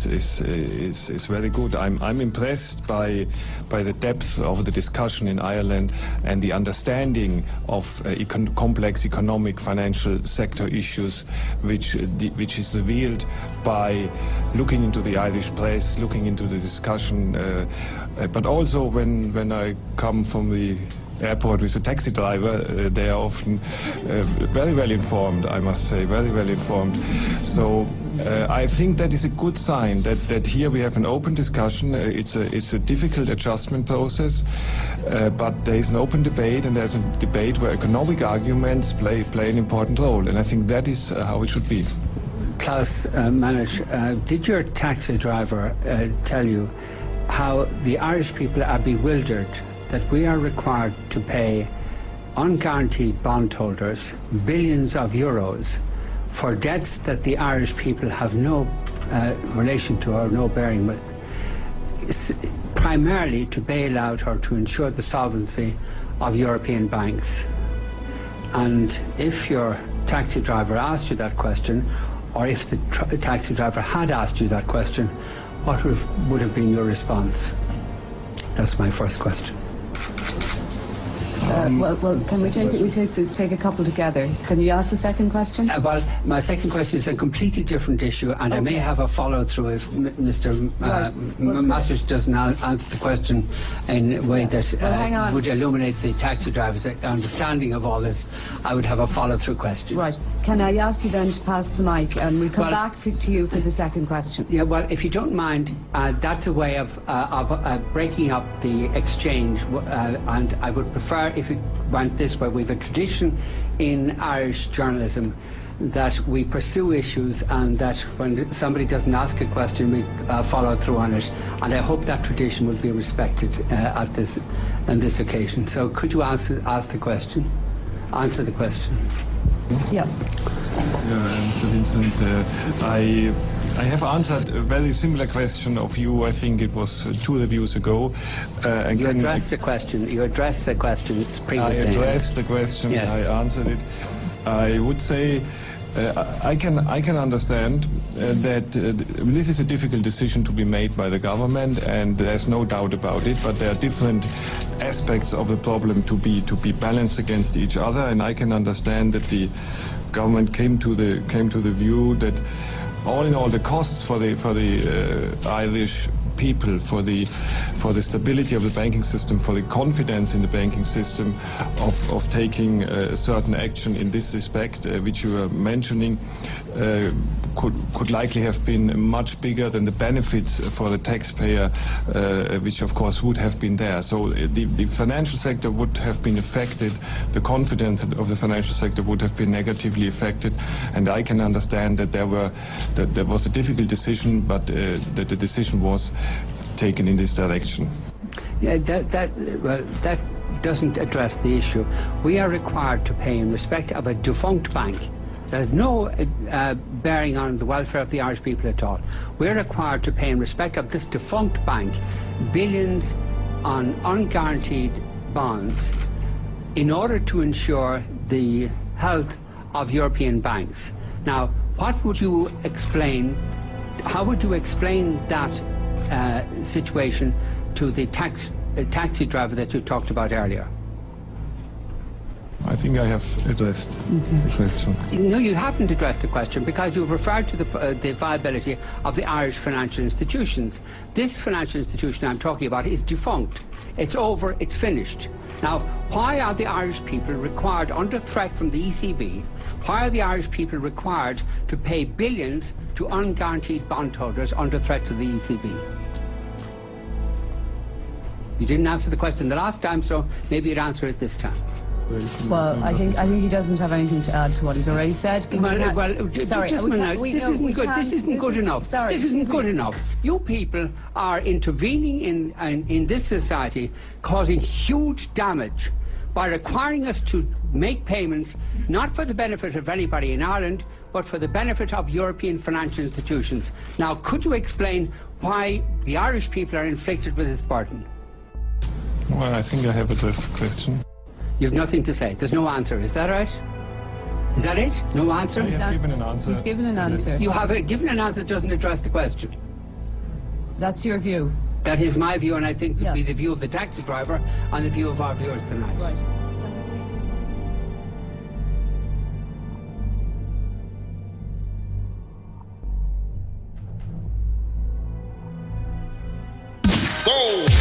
is very good. I'm impressed by the depth of the discussion in Ireland and the understanding of complex economic financial sector issues which is revealed by looking into the Irish press, looking into the discussion, but also when I come from the airport with a taxi driver, they are often very well informed, I must say, very well informed. So I think that is a good sign that here we have an open discussion. It's a difficult adjustment process, but there is an open debate, and there's a debate where economic arguments play an important role, and I think that is how it should be. Klaus Manich, did your taxi driver tell you how the Irish people are bewildered that we are required to pay unguaranteed bondholders billions of euros for debts that the Irish people have no relation to or no bearing with, primarily to bail out or to ensure the solvency of European banks? And if your taxi driver asked you that question, or if the taxi driver had asked you that question, what would have been your response? That's my first question. Well, can we take a couple together? Can you ask the second question? Well, my second question is a completely different issue, and okay. I may have a follow-through if Mr. Masters doesn't answer the question in a way that would illuminate the taxi driver's understanding of all this. I would have a follow-through question. Right. Can I ask you then to pass the mic, and we'll come back to you for the second question? Yeah, well, if you don't mind, that's a way of breaking up the exchange, and I would prefer if it went this way. We have a tradition in Irish journalism that we pursue issues, and that when somebody doesn't ask a question, we follow through on it, and I hope that tradition will be respected on this occasion. So could you answer the question? Yeah. Mr. Vincent, I have answered a very similar question of you. I think it was 2 reviews ago. You addressed the question. You addressed the question previously. I addressed the question. Yes. I answered it. I would say I can understand that this is a difficult decision to be made by the government, and there's no doubt about it. But there are different aspects of the problem to be balanced against each other, and I can understand that the government came to the view that all in all the costs for the Irish people, for the stability of the banking system, for the confidence in the banking system, of taking certain action in this respect, which you were mentioning, could likely have been much bigger than the benefits for the taxpayer, which of course would have been there. So the financial sector would have been affected, the confidence of the financial sector would have been negatively affected, and I can understand that there was a difficult decision, but that the decision was taken in this direction. Yeah, that doesn't address the issue. We are required to pay in respect of a defunct bank. There's no bearing on the welfare of the Irish people at all. We're required to pay in respect of this defunct bank billions on unguaranteed bonds in order to ensure the health of European banks. Now, what would you explain, how would you explain that situation to the taxi driver that you talked about earlier? I think I have addressed the question. No, you haven't addressed the question, because you've referred to the viability of the Irish financial institutions. This financial institution I'm talking about is defunct. It's over, it's finished. Now, why are the Irish people required, under threat from the ECB, why are the Irish people required to pay billions to unguaranteed bondholders under threat to the ECB? You didn't answer the question the last time, so maybe you'd answer it this time. Well, I think he doesn't have anything to add to what he's already said. Sorry, just a minute. This isn't good. This isn't good enough. Sorry, this isn't good enough. You people are intervening in this society, causing huge damage by requiring us to make payments not for the benefit of anybody in Ireland, but for the benefit of European financial institutions. Now, could you explain why the Irish people are inflicted with this burden? Well, I think I have addressed the question. You've nothing to say. There's no answer. Is that right? Is that it? No answer? I have given an answer. He's given an answer. You have given an answer that doesn't address the question. That's your view. That is my view, and I think it would be the view of the taxi driver and the view of our viewers tonight. Right. Go!